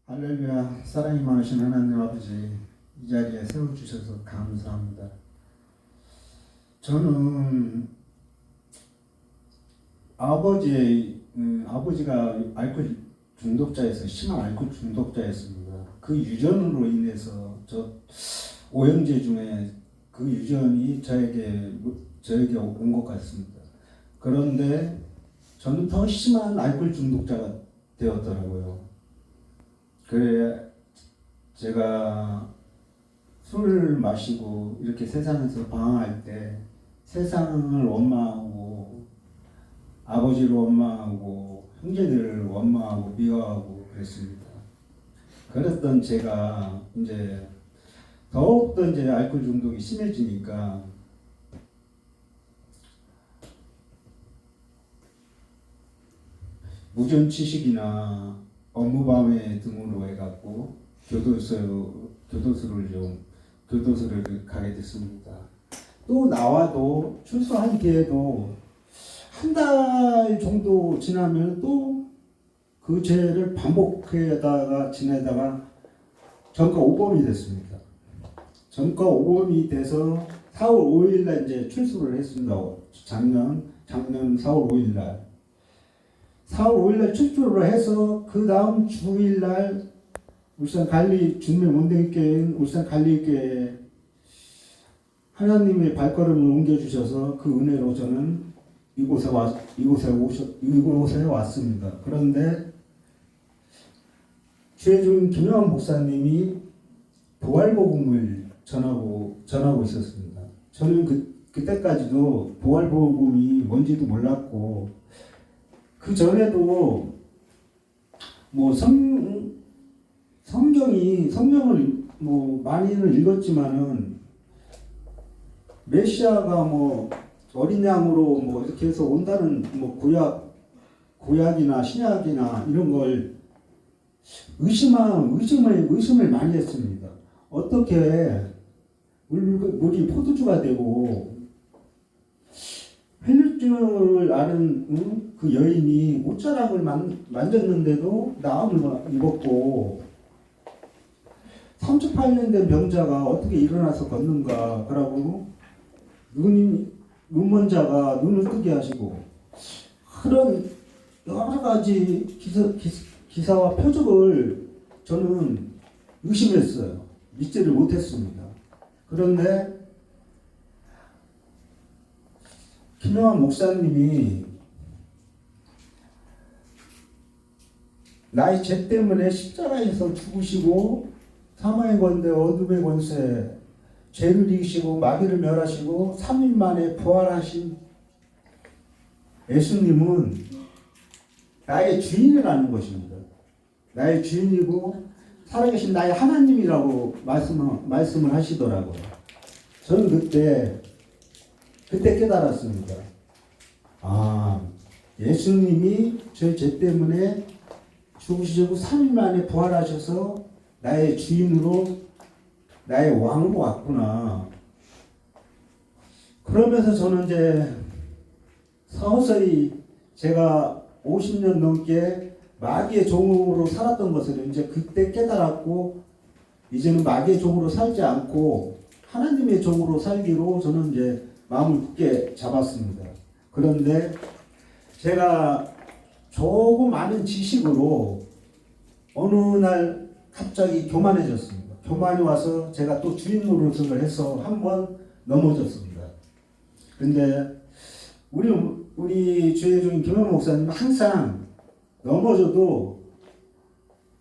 할렐루야. 사랑이 많으신 하나님 아버지, 이 자리에 세워주셔서 감사합니다. 저는 아버지가 알코올 중독자였어요. 심한 알코올 중독자였습니다. 그 유전으로 인해서 저 오형제 중에 그 유전이 저에게 온 것 같습니다. 그런데 저는 더 심한 알코올 중독자가 되었더라고요. 그래 제가 술을 마시고 이렇게 세상에서 방황할 때 세상을 원망하고 아버지를 원망하고 형제들을 원망하고 미워하고 그랬습니다. 그랬던 제가 이제 더욱더 이제 알코올 중독이 심해지니까 무전취식이나 업무방해 등으로 해갖고 교도소를 가게 됐습니다. 또 나와도 출소한 뒤에도 한 달 정도 지나면 또 그 죄를 반복하다가 지내다가 전과 5범이 됐습니다. 전과 5범이 돼서 4월 5일 날 이제 출소를 했습니다. 작년 4월 5일 날. 4월 5일날 출소를 해서 그 다음 주일날 울산 갈리 주님의 원대교회인 울산 갈리교회에 하나님의 발걸음을 옮겨주셔서 그 은혜로 저는 이곳에 왔습니다. 그런데 주혜준 김영환 목사님이 부활복음을 전하고 있었습니다. 저는 그때까지도 부활복음이 뭔지도 몰랐고 그 전에도 뭐 성경을 뭐 많이는 읽었지만은 메시아가 뭐 어린 양으로 뭐 이렇게 해서 온다는 뭐 구약이나 신약이나 이런 걸 의심을 많이 했습니다. 어떻게 물이 포도주가 되고 흘릴 줄 아는 그 여인이 옷자락을 만졌는데도 나음을 입었고 38년 된 병자가 어떻게 일어나서 걷는가 그러고 눈먼자가 눈을 뜨게 하시고 그런 여러 가지 기사와 표적을 저는 의심했어요. 믿지를 못했습니다. 그런데 김영환 목사님이 나의 죄 때문에 십자가에서 죽으시고 사망의 권세, 어둠의 권세, 죄를 이기시고 마귀를 멸하시고 3일 만에 부활하신 예수님은 나의 주인이라는 것입니다. 나의 주인이고 살아계신 나의 하나님이라고 말씀을 하시더라고요. 저는 그때 깨달았습니다. 예수님이 저의 죄 때문에 죽으시고 3일 만에 부활하셔서 나의 주인으로 나의 왕으로 왔구나. 그러면서 저는 이제 서서히 제가 50년 넘게 마귀의 종으로 살았던 것을 이제 그때 깨달았고 이제는 마귀의 종으로 살지 않고 하나님의 종으로 살기로 저는 이제 마음을 굳게 잡았습니다. 그런데 제가 조금 아는 지식으로 어느 날 갑자기 교만해졌습니다. 교만이 와서 제가 또 주인 노릇을 해서 한번 넘어졌습니다. 근데 우리 주혜종 김영환 목사님 항상 넘어져도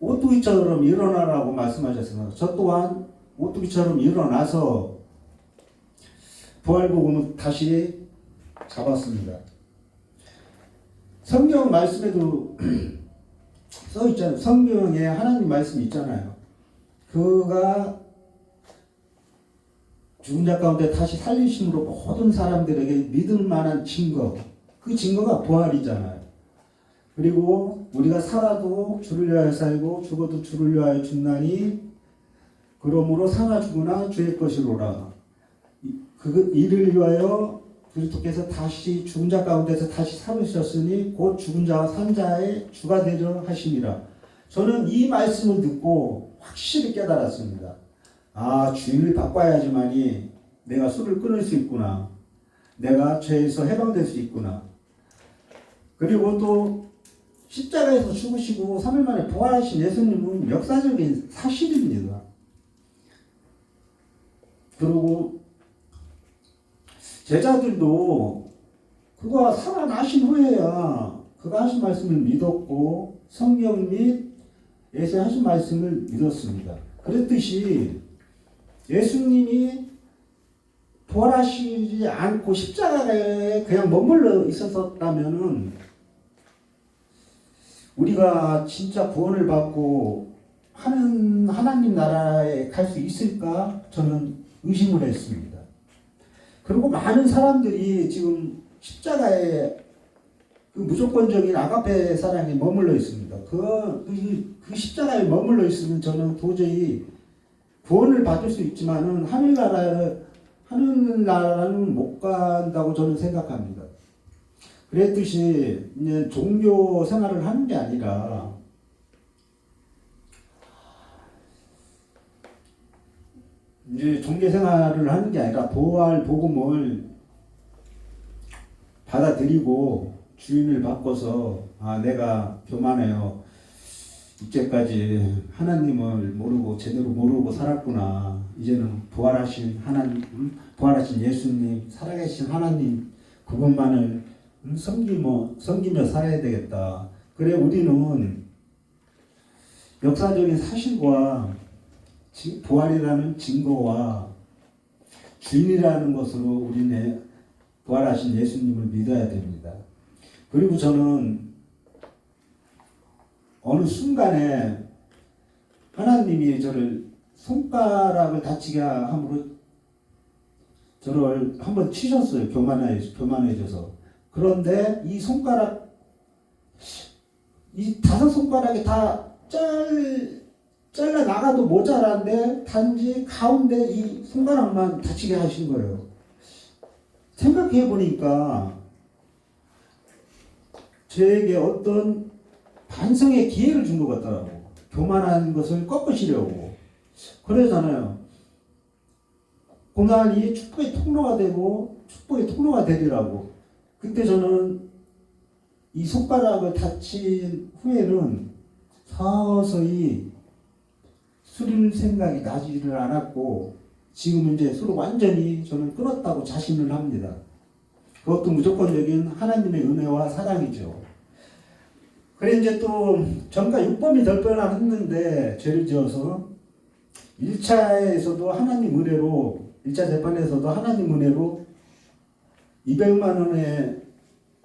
오뚜기처럼 일어나라고 말씀하셨습니다. 저 또한 오뚜기처럼 일어나서 부활복음을 다시 잡았습니다. 성경 말씀에도 써 있잖아요. 성경에 하나님 말씀이 있잖아요. 그가 죽은 자 가운데 다시 살리심으로 모든 사람들에게 믿을 만한 증거, 그 증거가 부활이잖아요. 그리고 우리가 살아도 주를 위하여 살고 죽어도 주를 위하여 죽나니 그러므로 사나 죽으나 주의 것이로라. 이를 위하여 그리스도께서 다시 죽은 자 가운데서 다시 살으셨으니 곧 죽은 자와 산 자의 주가 되려 하심이라. 저는 이 말씀을 듣고 확실히 깨달았습니다. 아, 주인을 바꿔야지만이 내가 술을 끊을 수 있구나. 내가 죄에서 해방될 수 있구나. 그리고 또 십자가에서 죽으시고 3일 만에 부활하신 예수님은 역사적인 사실입니다. 그리고 제자들도 그가 살아나신 후에야 그가 하신 말씀을 믿었고 성경 및 예수의 하신 말씀을 믿었습니다. 그랬듯이 예수님이 부활하시지 않고 십자가에 그냥 머물러 있었다면은 우리가 진짜 구원을 받고 하나님 나라에 갈 수 있을까? 저는 의심을 했습니다. 그리고 많은 사람들이 지금 십자가에 그 무조건적인 아가페 사랑에 머물러 있습니다. 그 십자가에 머물러 있으면 저는 도저히 구원을 받을 수 있지만은 하늘나라는 못 간다고 저는 생각합니다. 그랬듯이 이제 종교 생활을 하는 게 아니라 이제 종교 생활을 하는 게 아니라 부활 복음을 받아들이고 주인을 바꿔서 아 내가 교만해요. 이때까지 하나님을 모르고 제대로 모르고 살았구나. 이제는 부활하신 하나님, 부활하신 예수님, 살아계신 하나님 그것만을 섬기며 살아야 되겠다. 그래 우리는 역사적인 사실과 부활이라는 증거와 주인이라는 것으로 우리는 부활하신 예수님을 믿어야 됩니다. 그리고 저는 어느 순간에 하나님이 저를 손가락을 다치게 함으로 저를 한번 치셨어요. 교만해져서. 그런데 이 손가락, 이 5손가락이 다 잘라 나가도 모자란데 단지 가운데 이 손가락만 다치게 하신 거예요. 생각해 보니까 저에게 어떤 반성의 기회를 준 것 같더라고. 교만한 것을 꺾으시려고. 그러잖아요. 고난이 축복의 통로가 되고 축복의 통로가 되리라고. 그때 저는 이 손가락을 다친 후에는 서서히 술 생각이 나지를 않았고 지금 이제 술을 완전히 저는 끊었다고 자신을 합니다. 그것도 무조건적인 하나님의 은혜와 사랑이죠. 그래 이제 또 전과 육범이 될 뻔을 했는데 죄를 지어서 1차에서도 하나님 은혜로 1차 재판에서도 하나님 은혜로 200만 원의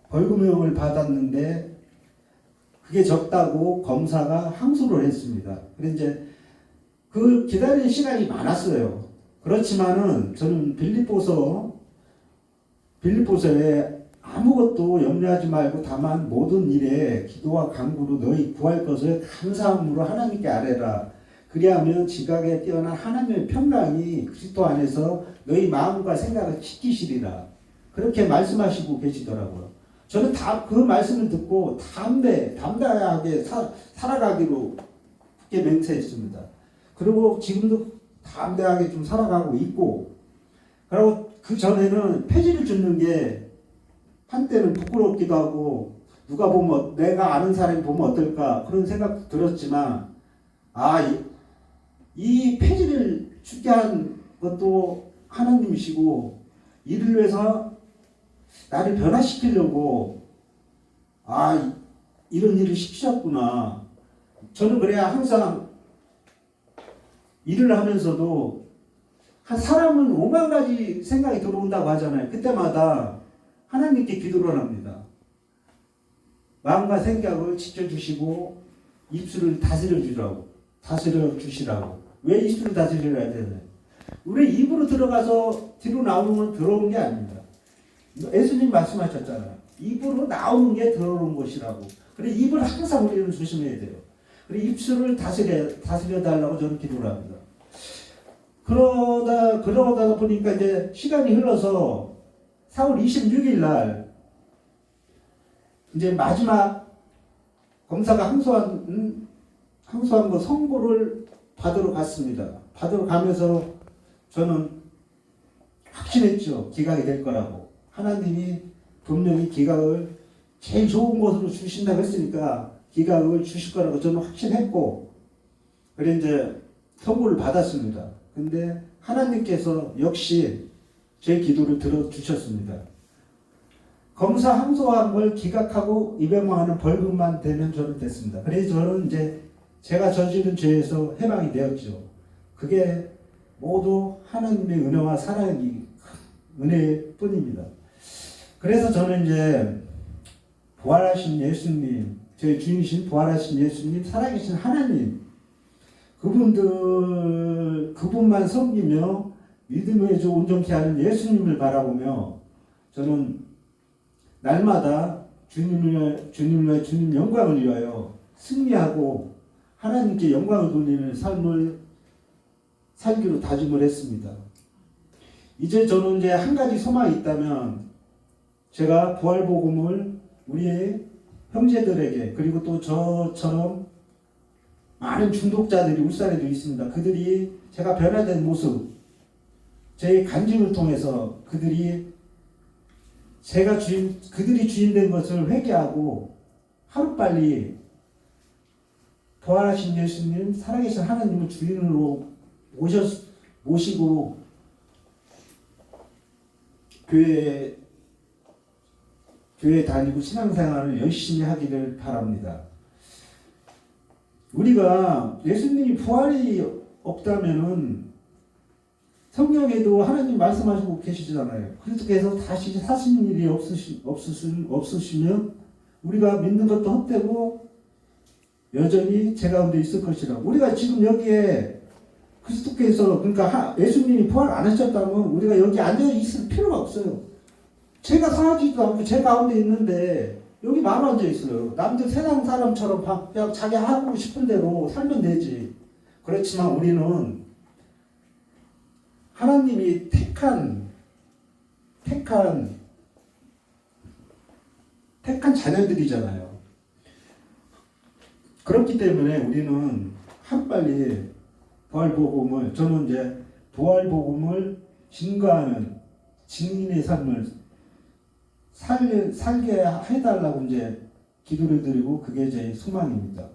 벌금형을 받았는데 그게 적다고 검사가 항소를 했습니다. 그래 이제 그 기다리는 시간이 많았어요. 그렇지만은 저는 빌립보서에 아무것도 염려하지 말고 다만 모든 일에 기도와 간구로 너희 구할 것을 감사함으로 하나님께 아뢰라. 그리하면 지각에 뛰어난 하나님의 평강이 그리스도 안에서 너희 마음과 생각을 지키시리라. 그렇게 말씀하시고 계시더라고요. 저는 그 말씀을 듣고 담대하게 살아가기로 굳게 맹세했습니다. 그리고 지금도 담대하게 좀 살아가고 있고, 그리고 그 전에는 폐지를 줍는 게 한때는 부끄럽기도 하고 누가 보면 내가 아는 사람이 보면 어떨까 그런 생각도 들었지만 이 폐지를 주게 한 것도 하나님이시고 이를 위해서 나를 변화시키려고 이런 일을 시키셨구나. 저는 그래야 항상 일을 하면서도 한 사람은 5만 가지 생각이 들어온다고 하잖아요. 그때마다 하나님께 기도를 합니다. 마음과 생각을 지켜주시고 입술을 다스려 주시라고. 왜 입술을 다스려야 되나요? 우리 입으로 들어가서 뒤로 나오는 건 들어오는 게 아닙니다. 예수님 말씀하셨잖아요. 입으로 나오는 게 들어오는 것이라고. 그래 입을 항상 우리는 조심해야 돼요. 그래 입술을 다스려 달라고 저는 기도를 합니다. 그러다 보니까 이제 시간이 흘러서 4월 26일 날 이제 마지막 검사가 항소한 항소한 거 선고를 받으러 갔습니다. 받으러 가면서 저는 확신했죠. 기각이 될 거라고. 하나님이 분명히 기각을 제일 좋은 것으로 주신다고 했으니까 기각을 주실 거라고 저는 확신했고, 그래 이제 선고를 받았습니다. 근데 하나님께서 역시 제 기도를 들어주셨습니다. 검사 항소한 걸 기각하고 200만 원은 벌금만 되면 저는 됐습니다. 그래서 저는 이제 제가 저지른 죄에서 해방이 되었죠. 그게 모두 하나님의 은혜와 사랑이 은혜뿐입니다. 그래서 저는 이제 부활하신 예수님, 제 주인이신 부활하신 예수님, 살아계신 하나님, 그분만 섬기며 믿음의 주 온전케 하는 예수님을 바라보며 저는 날마다 주님 영광을 위하여 승리하고 하나님께 영광을 돌리는 삶을 살기로 다짐을 했습니다. 이제 저는 이제 한 가지 소망이 있다면, 제가 부활복음을 우리의 형제들에게, 그리고 또 저처럼 많은 중독자들이 울산에도 있습니다. 그들이 제가 변화된 모습, 제 간증을 통해서 그들이 주인된 것을 회개하고 하루빨리 부활하신 예수님, 살아계신 하나님을 주인으로 모시고 교회 다니고 신앙생활을 열심히 하기를 바랍니다. 우리가 예수님이 부활이 없다면은 성경에도 하나님 말씀하시고 계시잖아요. 그래서 다시 사신 일이 없으시면 우리가 믿는 것도 헛되고 여전히 제 가운데 있을 것이라. 우리가 지금 여기에 그리스도께서, 그러니까 예수님이 부활 안 하셨다면 우리가 여기 앉아 있을 필요가 없어요. 제가 사라지지도 않고 제 가운데 있는데 여기 마음 앉아 있어요. 남들 세상 사람처럼 그냥 자기 하고 싶은 대로 살면 되지. 그렇지만 우리는 하나님이 택한 자녀들이잖아요. 그렇기 때문에 우리는 하루빨리 저는 이제 부활복음을 증거하는 증인의 삶을 살게 해달라고 이제 기도를 드리고, 그게 제 소망입니다.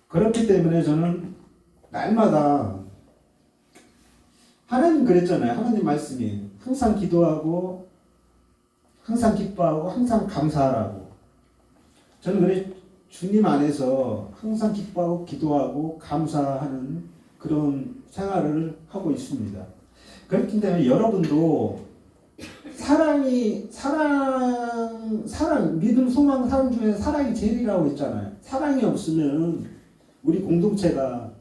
그렇기 때문에 저는 날마다, 하나님 그랬잖아요. 하나님 말씀이 항상 기도하고 항상 기뻐하고 항상 감사하라고. 저는 그래 주님 안에서 항상 기뻐하고 기도하고 감사하는 그런 생활을 하고 있습니다. 그렇기 때문에 여러분도 사랑, 믿음, 소망, 사랑 중에 사랑이 제일이라고 했잖아요. 사랑이 없으면 우리 공동체가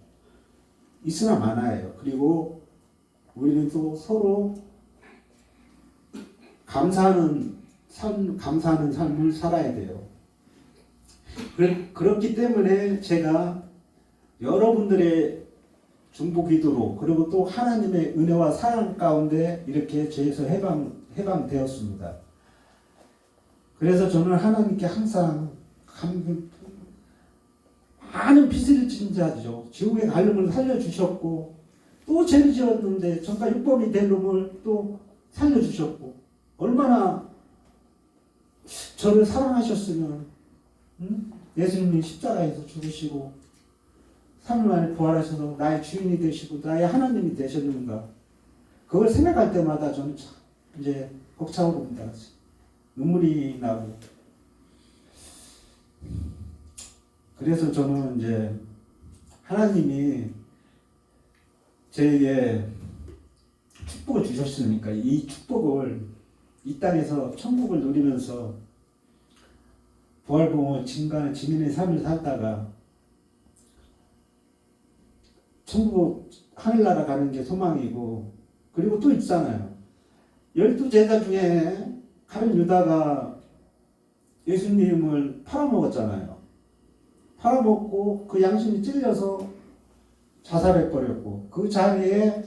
있으나 마나예요. 그리고 우리는 또 서로 감사하는 삶을 살아야 돼요. 그렇기 때문에 제가 여러분들의 중보 기도로, 그리고 또 하나님의 은혜와 사랑 가운데 이렇게 죄에서 해방되었습니다. 그래서 저는 하나님께 항상 많은 빚을 진 자죠. 지옥에 갈 놈을 살려주셨고, 또 죄를 지었는데 정말 육범이 될 놈을 또 살려주셨고, 얼마나 저를 사랑하셨으면 예수님이 십자가에서 죽으시고 3일 만에 부활하셔서 나의 주인이 되시고 나의 하나님이 되셨는가. 그걸 생각할 때마다 저는 참 이제 벅차오릅니다. 눈물이 나고. 그래서 저는 이제 하나님이 저에게 축복을 주셨으니까 이 축복을 이 땅에서 천국을 누리면서 부활복음을 증거하는 증인의 삶을 살다가 천국 하늘나라 가는 게 소망이고, 그리고 또 있잖아요. 12제자 중에 가룟 유다가 예수님을 팔아먹었잖아요. 팔아먹고 그 양심이 찔려서 자살해버렸고, 그 자리에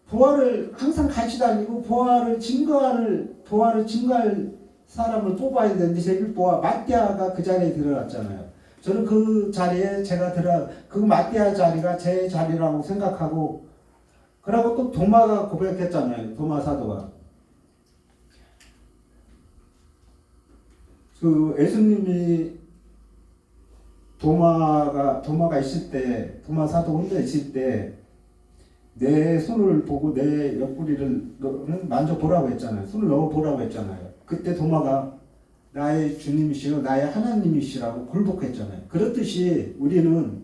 부활을 항상 같이 다니고 부활을 증거할 사람을 뽑아야 되는데 제일 마띠아가 그 자리에 들어갔잖아요. 저는 그 자리에 제가 그 마띠아 자리가 제 자리라고 생각하고, 그러고 또 도마가 고백했잖아요. 도마 사도가. 그 예수님이 도마가 있을 때, 도마 사도 혼자 있을 때, 내 손을 보고 내 옆구리를 만져보라고 했잖아요. 손을 넣어보라고 했잖아요. 그때 도마가 나의 주님이시여 나의 하나님이시라고 굴복했잖아요. 그렇듯이 우리는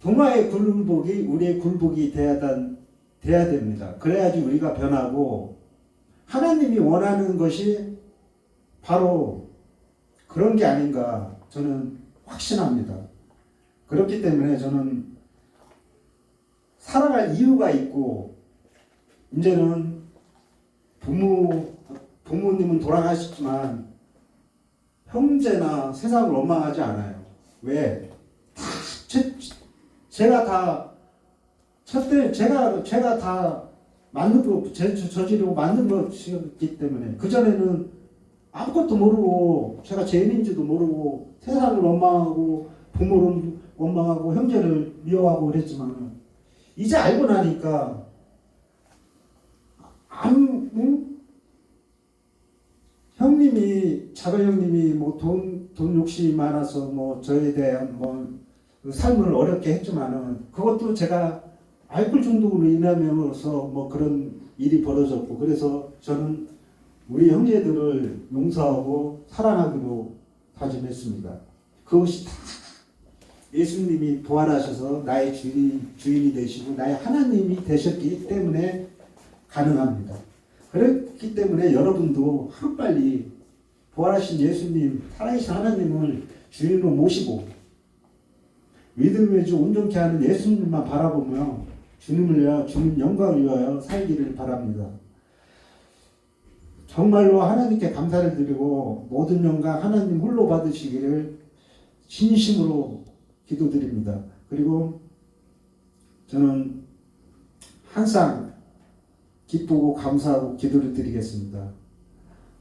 도마의 굴복이 우리의 굴복이 돼야 됩니다. 그래야지 우리가 변하고, 하나님이 원하는 것이 바로 그런 게 아닌가 저는 확신합니다. 그렇기 때문에 저는 살아갈 이유가 있고, 이제는 부모님은 돌아가셨지만 형제나 세상을 원망하지 않아요. 왜? 제가 다 첫때 제가 다 만든 거 저지르고 만든 것이기 때문에, 그 전에는 아무것도 모르고 제가 죄인인지도 모르고 세상을 원망하고 부모를 원망하고 형제를 미워하고 그랬지만, 이제 알고 나니까 작은 형님이 뭐 돈 욕심이 많아서 뭐 저에 대한 뭐 삶을 어렵게 했지만은, 그것도 제가 알코올 중독으로 인하면서 뭐 그런 일이 벌어졌고, 그래서 저는 우리 형제들을 용서하고 사랑하기로 다짐했습니다. 그것이 다 예수님이 부활하셔서 나의 주인이 되시고 나의 하나님이 되셨기 때문에 가능합니다. 그렇기 때문에 여러분도 하루빨리 부활하신 예수님, 살아계신 하나님을 주인으로 모시고 믿음의 주 온전케 하는 예수님만 바라보며 주님을 위하여, 주님 영광을 위하여 살기를 바랍니다. 정말로 하나님께 감사를 드리고 모든 영광 하나님 홀로 받으시기를 진심으로 기도드립니다. 그리고 저는 항상 기쁘고 감사하고 기도를 드리겠습니다.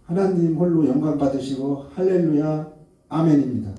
하나님 홀로 영광 받으시고 할렐루야 아멘입니다.